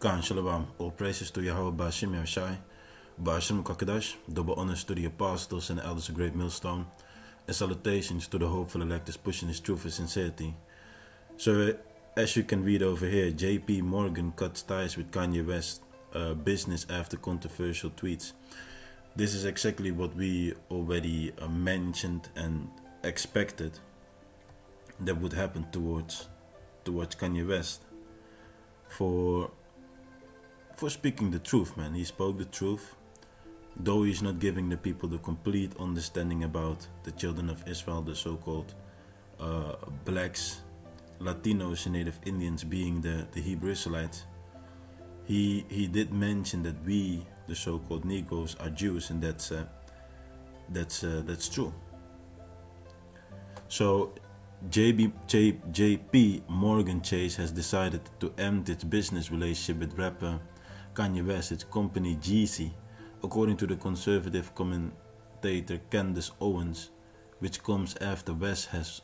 Khan Shalom, all praises to Yahawah Bashim Yashai, Bashim Kakadash, double honors to the apostles and the elders of Greatmillstone, and salutations to the hopeful electors pushing his truth and sincerity. So, as you can read over here, J.P. Morgan cuts ties with Kanye West, business after controversial tweets. This is exactly what we already mentioned and expected that would happen towards Kanye West. For speaking the truth, man. He spoke the truth, though he's not giving the people the complete understanding about the children of Israel, the so-called blacks, Latinos and Native Indians being the Hebrew Israelites. He did mention that we, the so-called Negroes, are Jews, and that's true. So J.P. Morgan Chase has decided to end its business relationship with rapper Kanye West, its company Jeezy, according to the conservative commentator Candace Owens, which comes after West has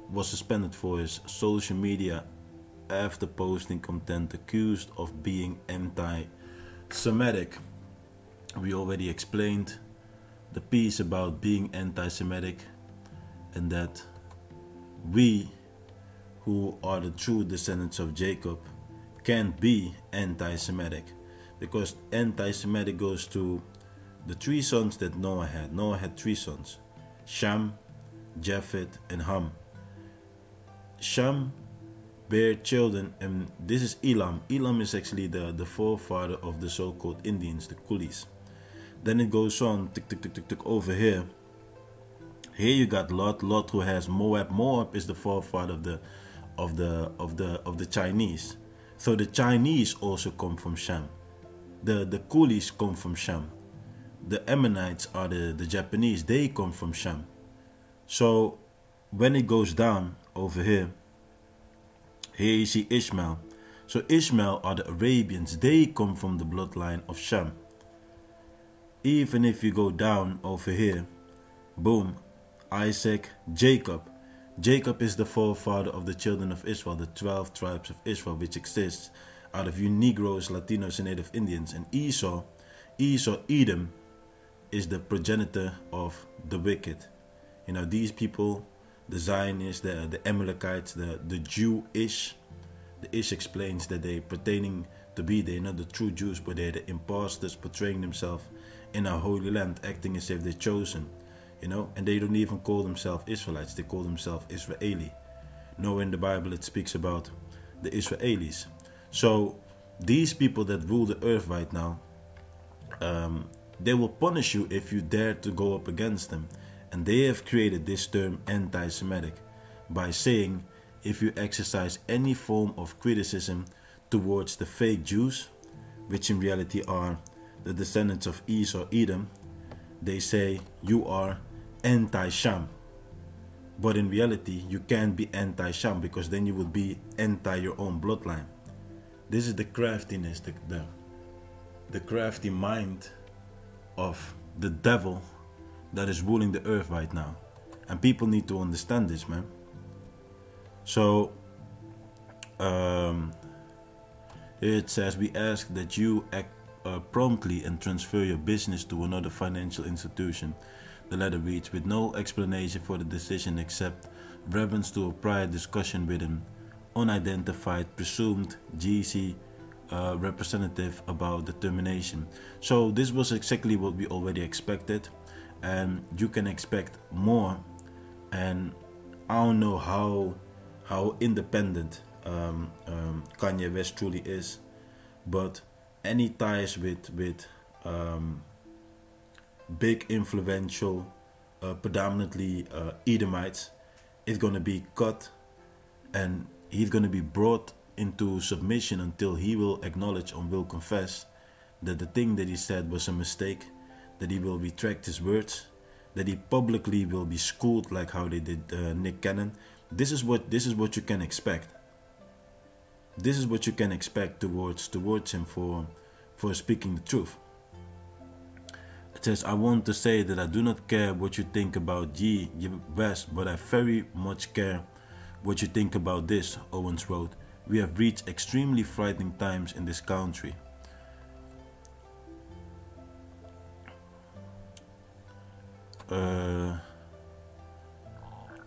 was suspended for his social media after posting content accused of being anti-Semitic. We already explained the piece about being anti-Semitic, and that we, who are the true descendants of Jacob, can't be anti-Semitic, because anti-Semitic goes to the three sons that Noah had. Noah had three sons: Sham, Japheth, and Ham. Sham bare children, and this is Elam. Elam is actually the forefather of the so-called Indians, the coolies. Then it goes on, over here. Here you got Lot. Lot, who has Moab. Moab is the forefather of the Chinese. So the Chinese also come from Sham. The coolies come from Sham. The Ammonites are the Japanese. They come from Sham. So when it goes down over here you see Ishmael. So Ishmael are the Arabians. They come from the bloodline of Sham. Even if you go down over here, boom, Isaac, Jacob. Jacob is the forefather of the children of Israel, the 12 tribes of Israel, which exists out of you Negroes, Latinos, and Native Indians. And Esau, Edom, is the progenitor of the wicked. You know, these people, the Zionists, the Amalekites, the Jewish. The Ish explains that they pertaining to be, they're not the true Jews, but they're the imposters portraying themselves in our holy land, acting as if they're chosen. You know, and they don't even call themselves Israelites, they call themselves Israeli. Nowhere in the Bible it speaks about the Israelis. So these people that rule the earth right now, they will punish you if you dare to go up against them. And they have created this term anti-Semitic by saying if you exercise any form of criticism towards the fake Jews, which in reality are the descendants of Esau, Edom, they say you are anti-Sham. But in reality, you can't be anti-Sham, because then you would be anti your own bloodline. This is the craftiness, the crafty mind of the devil that is ruling the earth right now. And people need to understand this, man. So, it says, we ask that you act promptly and transfer your business to another financial institution. The letter reads, with no explanation for the decision except reference to a prior discussion with an unidentified presumed GC representative about the termination. So this was exactly what we already expected, and you can expect more. And I don't know how independent Kanye West truly is, but any ties with big influential, predominantly Edomites, is going to be cut, and he's going to be brought into submission until he will acknowledge and will confess that the thing that he said was a mistake, that he will retract his words, that he publicly will be schooled like how they did Nick Cannon. This is what you can expect. This is what you can expect towards him for speaking the truth. It says, I want to say that I do not care what you think about West, but I very much care what you think about this, Owens wrote. We have reached extremely frightening times in this country.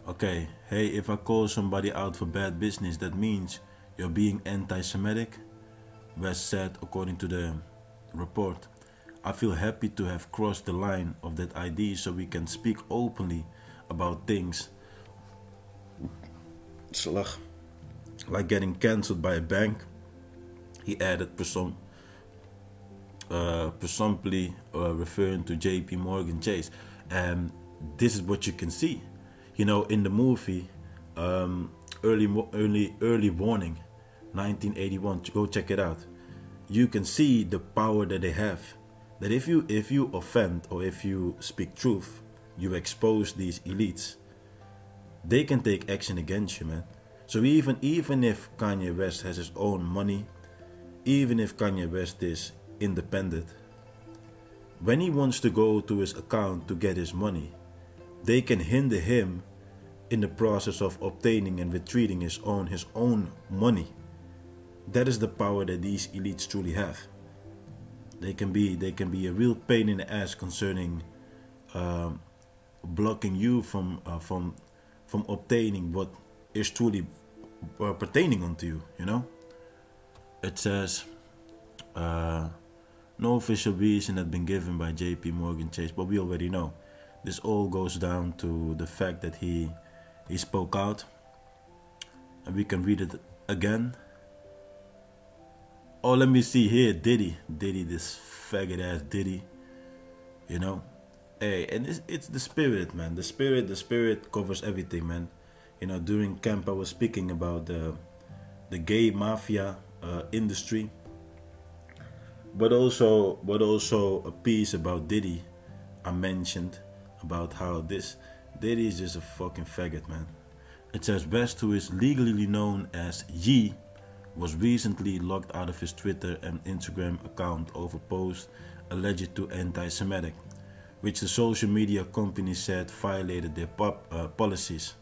Okay, hey, if I call somebody out for bad business, that means you're being anti-Semitic? West said, according to the report. I feel happy to have crossed the line of that idea so we can speak openly about things like getting cancelled by a bank. He added, presumptively referring to JP Morgan Chase. And this is what you can see. You know, in the movie Early Warning, 1981, go check it out. You can see the power that they have. That if you offend or if you speak truth, you expose these elites. They can take action against you, man. So even if Kanye West has his own money, even if Kanye West is independent, when he wants to go to his account to get his money, they can hinder him in the process of obtaining and retrieving his own money. That is the power that these elites truly have. They can be a real pain in the ass concerning blocking you from obtaining what is truly pertaining unto you. You know, it says no official reason had been given by JP Morgan Chase, but we already know. This all goes down to the fact that he spoke out, and we can read it again. Oh, let me see here, Diddy, this faggot ass Diddy, you know. Hey, and it's the spirit, man. The spirit covers everything, man. You know, during camp I was speaking about the gay mafia industry, but also a piece about Diddy I mentioned about how Diddy is just a fucking faggot, man. It says West, who is legally known as Ye, was recently locked out of his Twitter and Instagram account over posts alleged to anti-Semitic, which the social media company said violated their policies.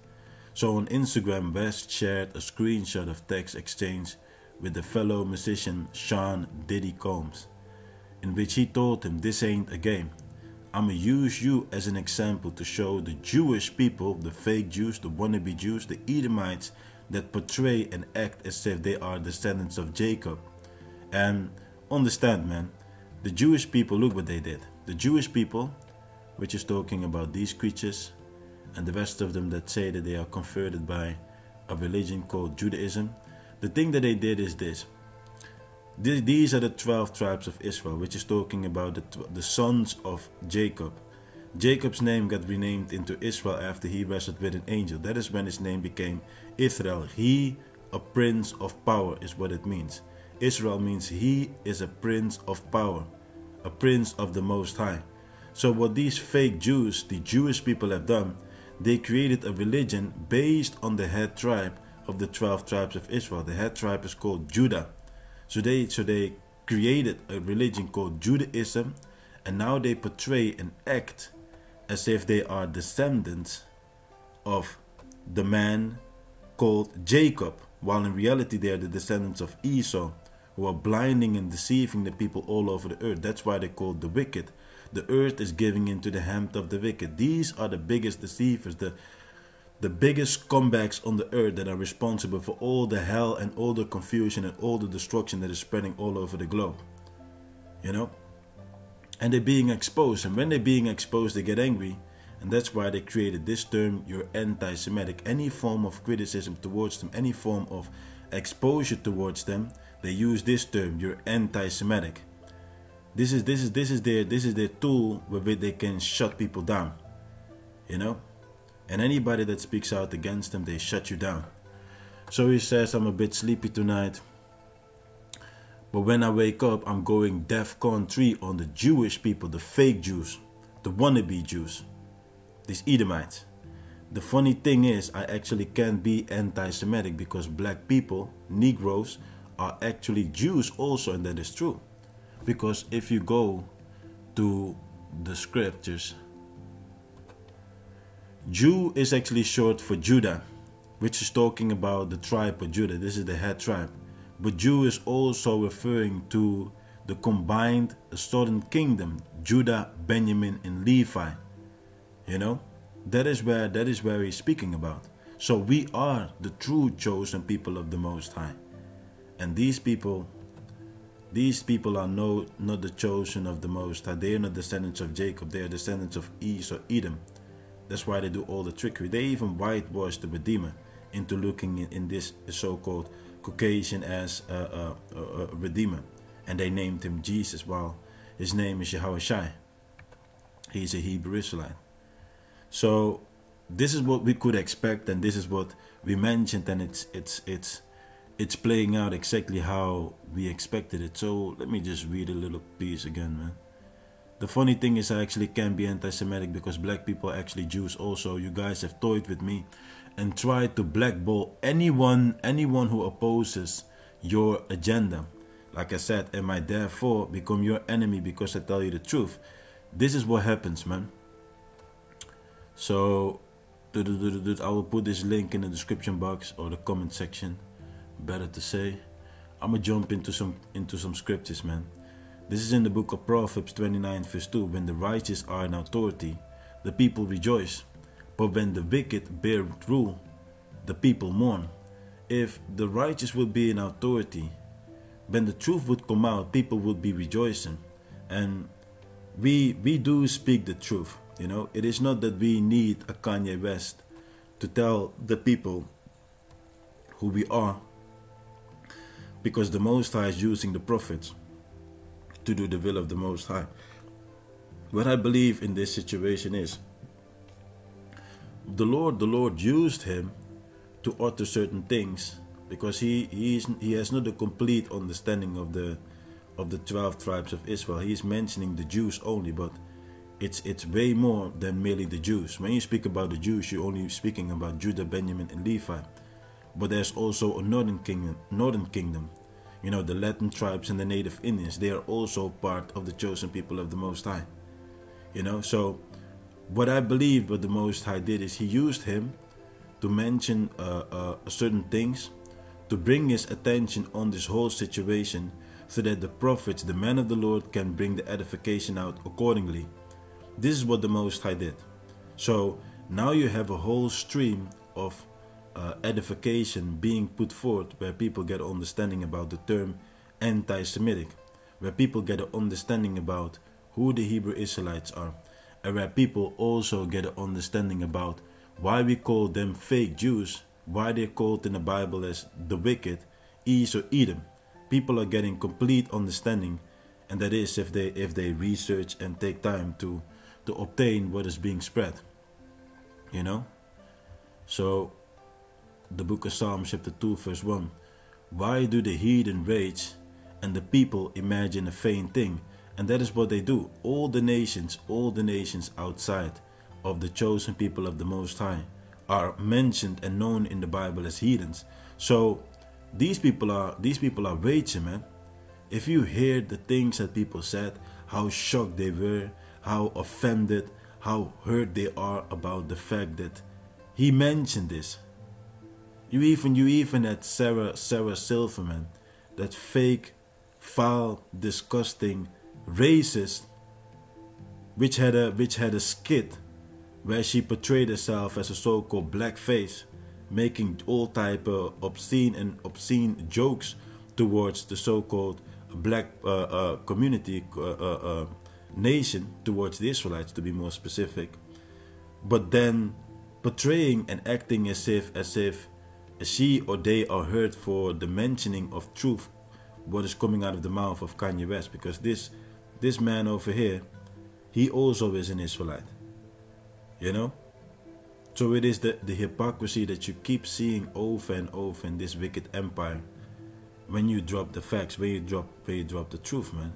So on Instagram, West shared a screenshot of text exchange with the fellow musician Sean Diddy Combs, in which he told him, "This ain't a game. I'ma use you as an example to show the Jewish people, the fake Jews, the wannabe Jews, the Edomites, that portray and act as if they are descendants of Jacob." And understand, man, the Jewish people, look what they did. The Jewish people, which is talking about these creatures, and the rest of them that say that they are converted by a religion called Judaism, the thing that they did is this. These are the 12 tribes of Israel, which is talking about the sons of Jacob. Jacob's name got renamed into Israel after he wrestled with an angel. That is when his name became Israel. He, a prince of power, is what it means. Israel means he is a prince of power, a prince of the Most High. So what these fake Jews, the Jewish people, have done, they created a religion based on the head tribe of the 12 tribes of Israel. The head tribe is called Judah. So they created a religion called Judaism, and now they portray and act as if they are descendants of the man called Jacob, while in reality they are the descendants of Esau, who are blinding and deceiving the people all over the earth. That's why they're called the wicked. The earth is giving into the hand of the wicked. These are the biggest deceivers, the biggest scumbags on the earth that are responsible for all the hell and all the confusion and all the destruction that is spreading all over the globe. You know? And they're being exposed, and when they're being exposed, they get angry, and that's why they created this term, you're anti-Semitic. Any form of criticism towards them, any form of exposure towards them, they use this term, you're anti-Semitic. This is their tool with which they can shut people down, you know. And anybody that speaks out against them, they shut you down. So he says, I'm a bit sleepy tonight, but when I wake up, I'm going DEFCON 3 on the Jewish people, the fake Jews, the wannabe Jews, these Edomites. The funny thing is, I actually can't be anti-Semitic because black people, Negroes, are actually Jews also, and that is true. Because if you go to the scriptures, Jew is actually short for Judah. which is talking about the tribe of Judah. This is the head tribe. But Jew is also referring to the combined southern kingdom, Judah, Benjamin, and Levi. You know, that is where he's speaking about. So we are the true chosen people of the Most High. And these people are not the chosen of the Most High. They are not descendants of Jacob. They are descendants of Esau, Edom. That's why they do all the trickery. They even whitewashed the Redeemer into looking in this so-called Caucasian as a Redeemer. And they named him Jesus, while his name is Yahawashi. He's a Hebrew Israelite. So this is what we could expect, and this is what we mentioned, and it's playing out exactly how we expected it. So let me just read a little piece again, man. The funny thing is I actually can be anti-Semitic because black people are actually Jews also. You guys have toyed with me and tried to blackball anyone who opposes your agenda. Like I said, am I therefore become your enemy because I tell you the truth? This is what happens, man. So I will put this link in the description box or the comment section, better to say. I'm gonna jump into some scriptures, man. This is in the book of Proverbs 29 verse 2. When the righteous are in authority, the people rejoice. But when the wicked bear rule, the people mourn. If the righteous would be in authority, when the truth would come out, people would be rejoicing. And we do speak the truth. You know, it is not that we need a Kanye West to tell the people who we are, because the Most High is using the prophets to do the will of the Most High. What I believe in this situation is the Lord used him to utter certain things, because he has not a complete understanding of the 12 tribes of Israel. He is mentioning the Jews only, but it's way more than merely the Jews. When you speak about the Jews, you're only speaking about Judah, Benjamin, and Levi. But there's also a northern kingdom. You know, the Latin tribes and the native Indians. They are also part of the chosen people of the Most High. You know, so what I believe what the Most High did is he used him to mention certain things, to bring his attention on this whole situation, so that the prophets, the men of the Lord, can bring the edification out accordingly. This is what the Most High did. So now you have a whole stream of edification being put forth, where people get an understanding about the term anti-Semitic, where people get an understanding about who the Hebrew Israelites are, and where people also get an understanding about why we call them fake Jews, why they're called in the Bible as the wicked, Esau, Edom. People are getting complete understanding, and that is if they research and take time to obtain what is being spread. You know? So the book of Psalms chapter 2 verse 1. Why do the heathen rage and the people imagine a vain thing? And that is what they do. All the nations outside of the chosen people of the Most High are mentioned and known in the Bible as heathens. So these people are raging, man. If you hear the things that people said, how shocked they were, how offended, how hurt they are about the fact that he mentioned this. You even had Sarah Silverman, that fake, foul, disgusting, racist, which had a skit where she portrayed herself as a so-called blackface, making all type of obscene jokes towards the so-called black community nation, towards the Israelites to be more specific, but then portraying and acting as if she or they are hurt for the mentioning of truth, what is coming out of the mouth of Kanye West, because this man over here, he also is an Israelite. You know? So it is the hypocrisy that you keep seeing over and over in this wicked empire, when you drop the facts, when you drop the truth, man.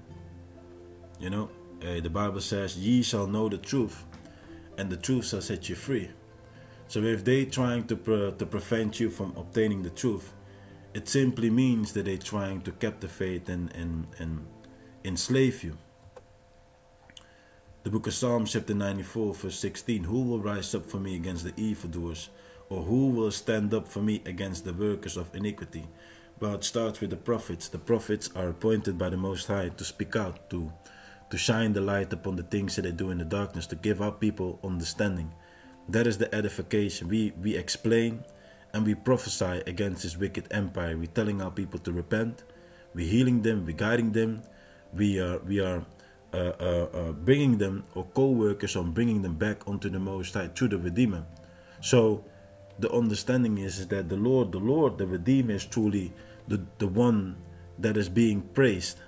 You know, the Bible says, ye shall know the truth, and the truth shall set you free. So if they trying to prevent you from obtaining the truth, it simply means that they're trying to captivate and enslave you. The book of Psalms chapter 94 verse 16. Who will rise up for me against the evildoers? Or who will stand up for me against the workers of iniquity? Well, it starts with the prophets. The prophets are appointed by the Most High to speak out, to shine the light upon the things that they do in the darkness, to give our people understanding. That is the edification. We explain and we prophesy against this wicked empire. We're telling our people to repent. We're healing them. We're guiding them. We are bringing them, or co-workers on bringing them back onto the Most High through the Redeemer. So the understanding is that the Lord, the Redeemer, is truly the one that is being praised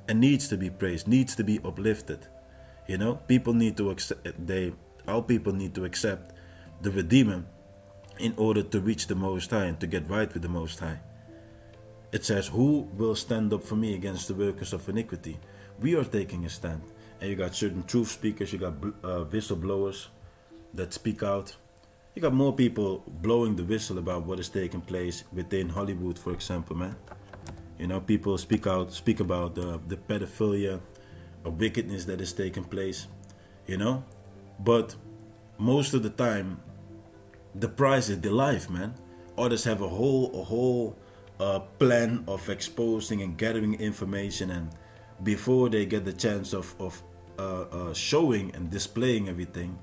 and needs to be praised, needs to be uplifted. You know, people need to accept, our people need to accept the Redeemer in order to reach the Most High and to get right with the Most High. It says, who will stand up for me against the workers of iniquity? We are taking a stand. And you got certain truth speakers, you got whistleblowers that speak out. You got more people blowing the whistle about what is taking place within Hollywood, for example, man. You know, people speak about the pedophilia or wickedness that is taking place, you know. But most of the time, the price is their life, man. Others have a whole plan of exposing and gathering information, and before they get the chance of showing and displaying everything,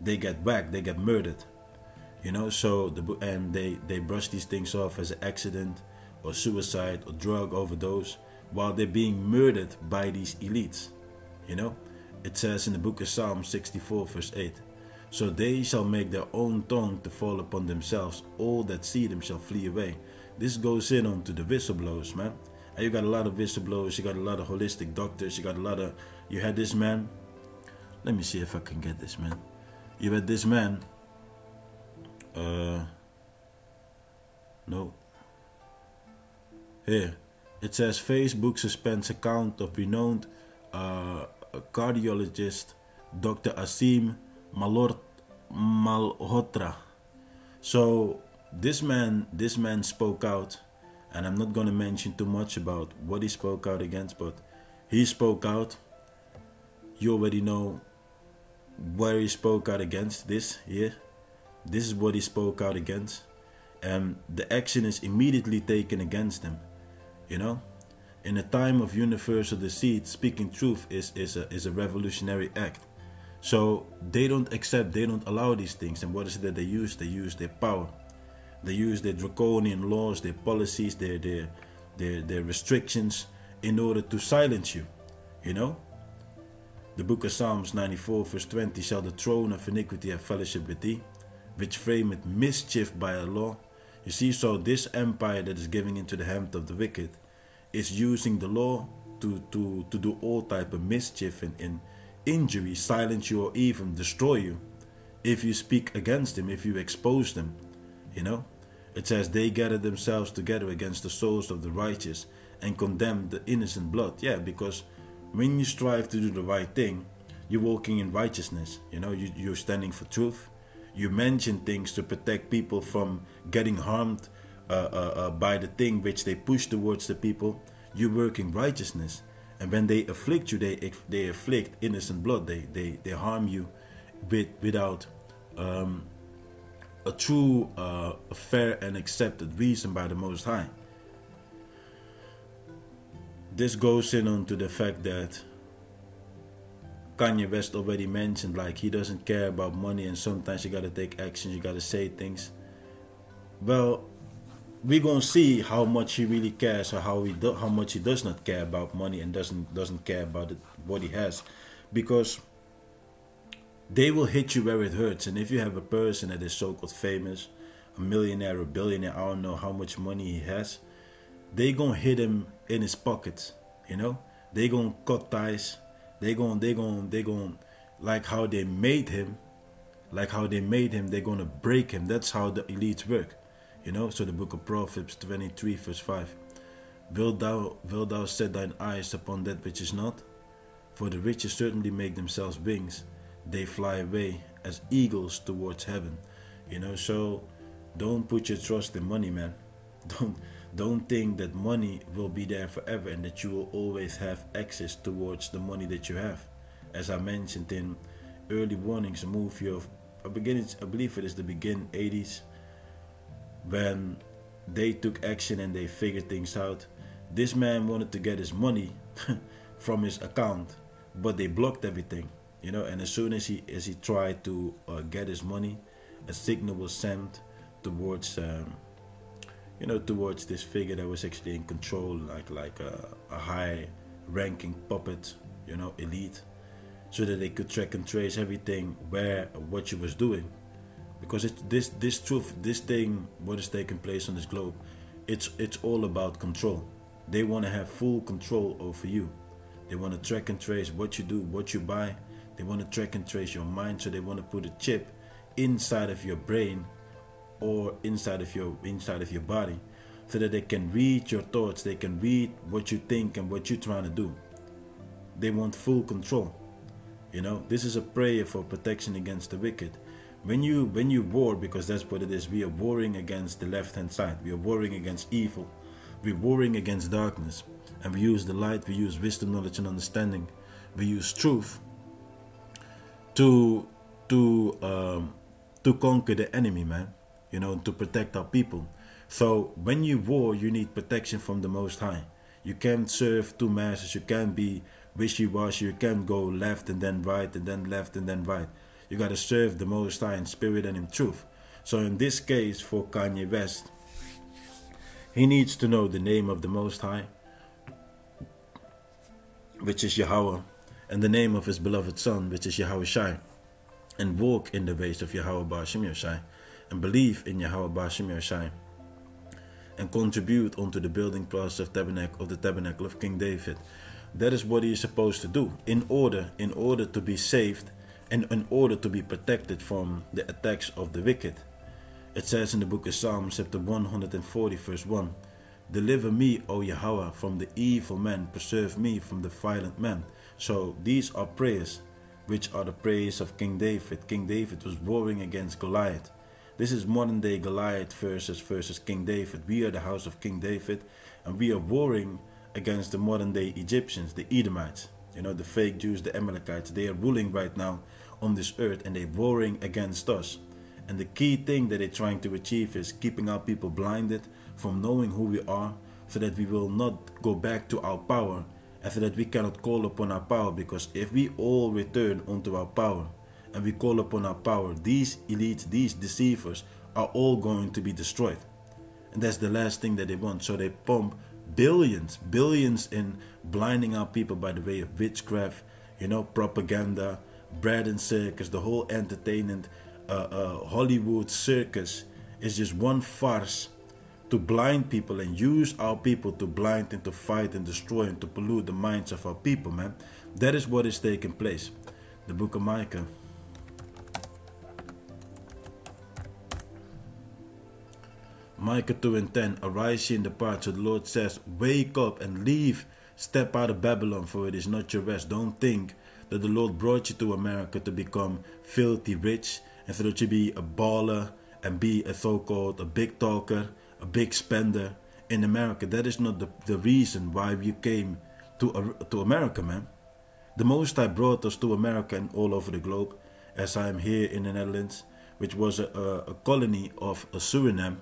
they get whacked, they get murdered. You know, so they brush these things off as an accident or suicide or drug overdose, while they're being murdered by these elites. You know, it says in the book of Psalm 64 verse 8, so they shall make their own tongue to fall upon themselves, all that see them shall flee away. This goes in onto the whistleblowers, man. And you got a lot of whistleblowers, you got a lot of holistic doctors, you had this man, let me see if I can get this, man. You had this man, no. Here, it says Facebook suspends account of renowned cardiologist Dr. Asim Malhotra. So this man spoke out, and I'm not going to mention too much about what he spoke out against, but he spoke out. You already know where he spoke out against. This here. This is what he spoke out against, and the action is immediately taken against him. You know, in a time of universal deceit, speaking truth is a revolutionary act. So they don't accept, they don't allow these things. And what is it that they use? They use their power. They use their draconian laws, their policies, their restrictions in order to silence you. You know, the book of Psalms 94 verse 20, shall the throne of iniquity have fellowship with thee, which frameth mischief by a law. You see, so this empire that is giving into the hand of the wicked is using the law to do all type of mischief and injury, silence you, or even destroy you if you speak against them, if you expose them. You know, it says they gather themselves together against the souls of the righteous and condemn the innocent blood. Yeah, because when you strive to do the right thing, you're walking in righteousness. You know, you're standing for truth. You mention things to protect people from getting harmed by the thing which they push towards the people. You work in righteousness, and when they afflict you, they afflict innocent blood. They harm you without a true, fair and accepted reason by the Most High. This goes in onto the fact that Kanye West already mentioned, like, he doesn't care about money, and sometimes you gotta take actions, you gotta say things. Well, we're gonna see how much he really cares, or how much he does not care about money and doesn't care about what he has, because they will hit you where it hurts. And if you have a person that is so-called famous, a millionaire or billionaire, I don't know how much money he has, they gonna hit him in his pockets. You know, they gonna cut ties. They gonna like how they made him, they're gonna break him. That's how the elites work. You know, so the book of Proverbs 23 verse 5. Wilt thou set thine eyes upon that which is not? For the riches certainly make themselves wings. They fly away as eagles towards heaven. You know, so don't put your trust in money, man. Don't think that money will be there forever and that you will always have access towards the money that you have. As I mentioned in early warnings, a movie of I believe it is the begin 80s, when they took action and they figured things out. This man wanted to get his money from his account, but they blocked everything, you know. And as soon as he tried to get his money, a signal was sent towards towards this figure that was actually in control, like a high-ranking puppet, you know, elite, so that they could track and trace everything, what you was doing. Because it's this truth, this thing, what is taking place on this globe, it's all about control. They want to have full control over you. They want to track and trace what you do, what you buy. They want to track and trace your mind, so they want to put a chip inside of your brain or inside of your body, so that they can read your thoughts, they can read what you think and what you're trying to do. They want full control. You know, this is a prayer for protection against the wicked. When you war, because that's what it is, we are warring against the left-hand side. We are warring against evil. We're warring against darkness. And we use the light, we use wisdom, knowledge, and understanding. We use truth to conquer the enemy, man. You know, to protect our people. So when you war, you need protection from the Most High. You can't serve two masters. You can't be wishy-washy. You can't go left and then right and then left and then right. You got to serve the Most High in spirit and in truth. So in this case, for Kanye West, he needs to know the name of the Most High, which is Yahawah, and the name of his beloved Son, which is Yahawashi, and walk in the ways of Yahawah, and believe in Yahawah, and contribute unto the building process of the tabernacle of King David. That is what he is supposed to do in order to be saved and in order to be protected from the attacks of the wicked. It says in the book of Psalms, chapter 140, verse 1, "Deliver me, O Yahawah, from the evil man, preserve me from the violent man." So these are prayers, which are the prayers of King David. King David was warring against Goliath. This is modern day Goliath versus King David. We are the house of King David, and we are warring against the modern day Egyptians, the Edomites, you know, the fake Jews, the Amalekites. They are ruling right now on this earth, and they're warring against us. And the key thing that they're trying to achieve is keeping our people blinded from knowing who we are, so that we will not go back to our power, and so that we cannot call upon our power. Because if we all return unto our power and we call upon our power, these elites, these deceivers are all going to be destroyed. And that's the last thing that they want. So they pump billions in blinding our people by the way of witchcraft, you know, propaganda, bread and circus. The whole entertainment Hollywood circus is just one farce to blind people and use our people to blind and to fight and destroy and to pollute the minds of our people, man. That is what is taking place. The book of Micah. Micah 2:10, "Arise ye and depart." So the Lord says, wake up and leave. Step out of Babylon, for it is not your rest. Don't think that the Lord brought you to America to become filthy rich, and so that you be a baller and be a so-called a big talker, a big spender in America. That is not the reason why you came to America, man. The Most High brought us to America and all over the globe, as I am here in the Netherlands, which was a colony of Suriname.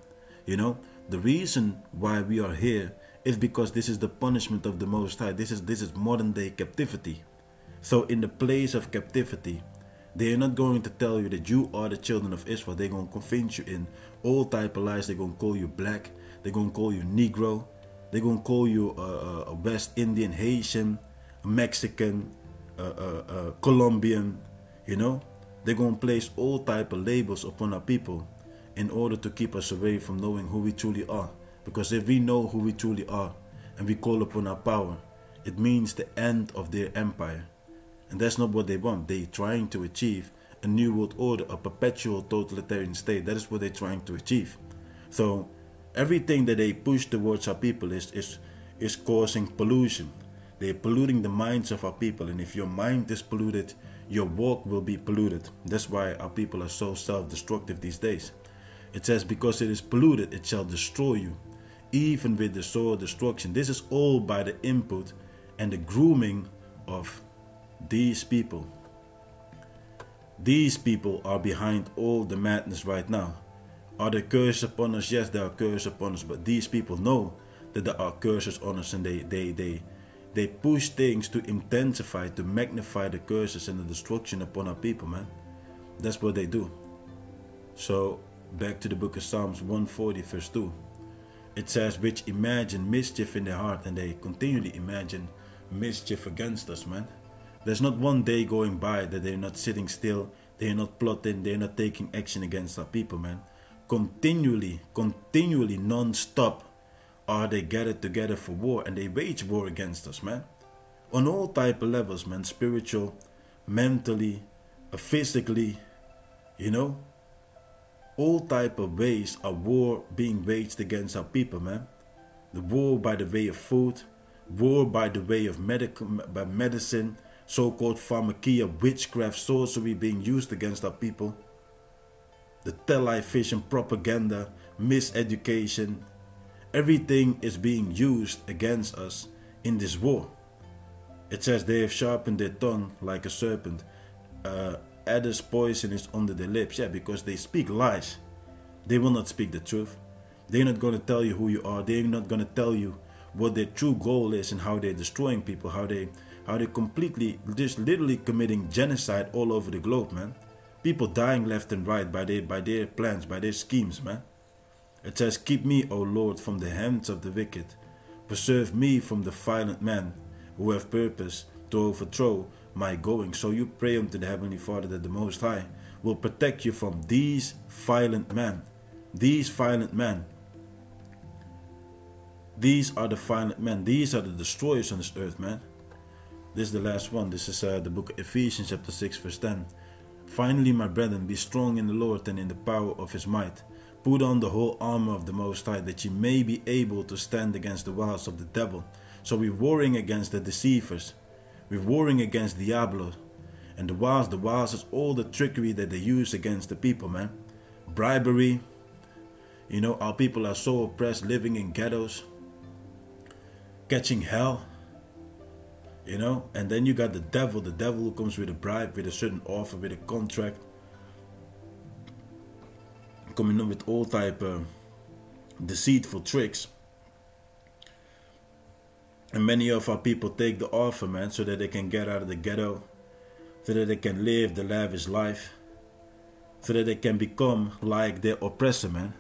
You know, the reason why we are here is because this is the punishment of the Most High. This is modern day captivity. So in the place of captivity, they are not going to tell you that you are the children of Israel. They're going to convince you in all type of lies. They're going to call you black. They're going to call you Negro. They're going to call you a West Indian, Haitian, Mexican, Colombian. You know, they're going to place all type of labels upon our people in order to keep us away from knowing who we truly are. Because if we know who we truly are and we call upon our power, it means the end of their empire. And that's not what they want. They're trying to achieve a new world order, a perpetual totalitarian state. That is what they're trying to achieve. So everything that they push towards our people is causing pollution. They're polluting the minds of our people. And if your mind is polluted, your walk will be polluted. That's why our people are so self-destructive these days. It says, because it is polluted, it shall destroy you, even with the sword of destruction. This is all by the input and the grooming of these people. These people are behind all the madness right now. Are there curses upon us? Yes, there are curses upon us, but these people know that there are curses on us, and they push things to intensify, to magnify the curses and the destruction upon our people, man. That's what they do. So, back to the book of Psalms 140 verse 2. It says, which imagine mischief in their heart, and they continually imagine mischief against us, man. There's not one day going by that they're not sitting still, they're not plotting, they're not taking action against our people, man. Continually, non-stop are they gathered together for war, and they wage war against us, man. On all type of levels, man. Spiritual, mentally, physically, you know. All type of ways are war being waged against our people, man. The war by the way of food, war by the way of medicine, so-called pharmakia, witchcraft, sorcery being used against our people. The television propaganda, miseducation, everything is being used against us in this war. It says they have sharpened their tongue like a serpent. Adder's poison is under their lips. Yeah, because they speak lies. They will not speak the truth. They're not going to tell you who you are. They're not going to tell you what their true goal is and how they're destroying people. How they completely, just literally committing genocide all over the globe, man. People dying left and right by their plans, by their schemes, man. It says, keep me, O Lord, from the hands of the wicked. Preserve me from the violent men who have purpose to overthrow my going. So you pray unto the Heavenly Father that the Most High will protect you from these violent men. These violent men. These are the violent men. These are the destroyers on this earth, man. This is the last one. This is the book of Ephesians chapter 6 verse 10. Finally, my brethren, be strong in the Lord and in the power of his might. Put on the whole armor of the Most High, that ye may be able to stand against the wiles of the devil. So we're warring against the deceivers. We're warring against Diablo. And the wiles is all the trickery that they use against the people, man. Bribery. You know, our people are so oppressed, living in ghettos. Catching hell. You know, and then you got the devil who comes with a bribe, with a certain offer, with a contract. Coming in with all type of deceitful tricks. And many of our people take the offer, man, so that they can get out of the ghetto. So that they can live the lavish life. So that they can become like their oppressor, man.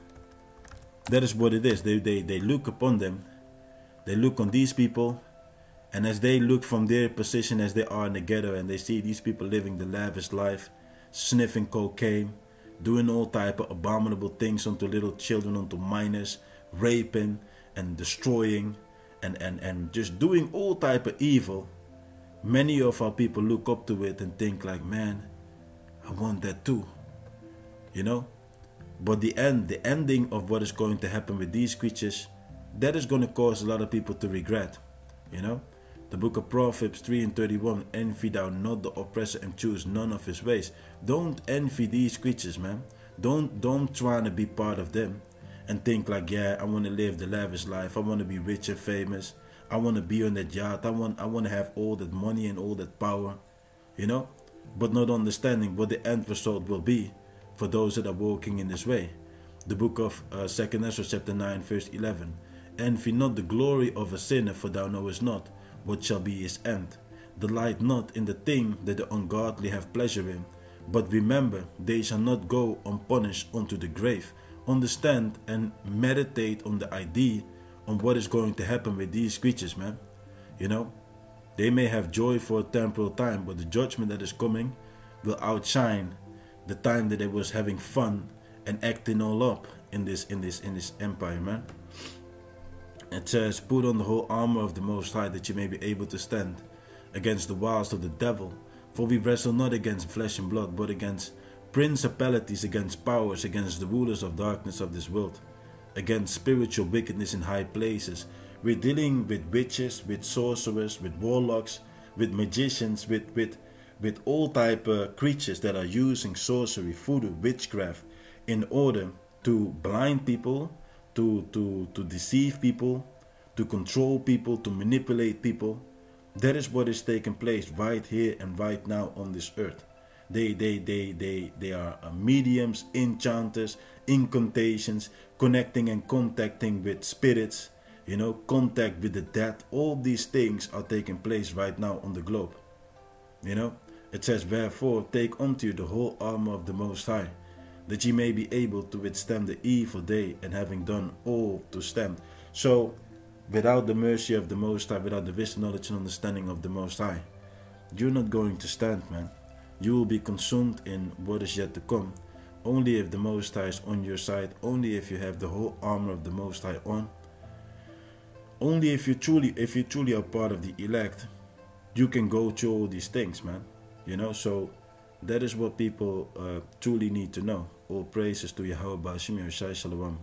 That is what it is. They look upon them. They look on these people. And as they look from their position as they are in the ghetto, and they see these people living the lavish life, sniffing cocaine, doing all type of abominable things unto little children, unto minors, raping and destroying, and just doing all type of evil, many of our people look up to it and think like, man, I want that too, you know. But the ending of what is going to happen with these creatures, that is going to cause a lot of people to regret, you know. The book of Proverbs 3:31, envy thou not the oppressor and choose none of his ways. Don't envy these creatures, man. Don't try to be part of them and think like, yeah, I want to live the lavish life. I want to be rich and famous. I want to be on that yacht. I want to have all that money and all that power, you know. But not understanding what the end result will be for those that are walking in this way. The book of 2 Ezra chapter 9 verse 11. Envy not the glory of a sinner, for thou knowest not what shall be his end. Delight not in the thing that the ungodly have pleasure in, but remember they shall not go unpunished unto the grave. Understand and meditate on the idea on what is going to happen with these creatures, man. You know, they may have joy for a temporal time, but the judgment that is coming will outshine the time that they was having fun and acting all up in this empire, man. It says, put on the whole armor of the Most High, that you may be able to stand against the wiles of the devil. For we wrestle not against flesh and blood, but against principalities, against powers, against the rulers of darkness of this world, against spiritual wickedness in high places. We're dealing with witches, with sorcerers, with warlocks, with magicians, with all type of creatures that are using sorcery, voodoo, witchcraft, in order to blind people, to deceive people, to control people, to manipulate people. That is what is taking place right here and right now on this earth. They are mediums, enchanters, incantations, connecting and contacting with spirits, you know, contact with the dead. All these things are taking place right now on the globe. You know, it says, wherefore take unto you the whole armor of the Most High, that ye may be able to withstand the evil day, and having done all to stand. So, without the mercy of the Most High, without the wisdom, knowledge, and understanding of the Most High, you're not going to stand, man. You will be consumed in what is yet to come. Only if the Most High is on your side, only if you have the whole armor of the Most High on, only if you truly are part of the elect, you can go through all these things, man. You know, so that is what people truly need to know. All praises to Yahawah, Simeon, Shalom.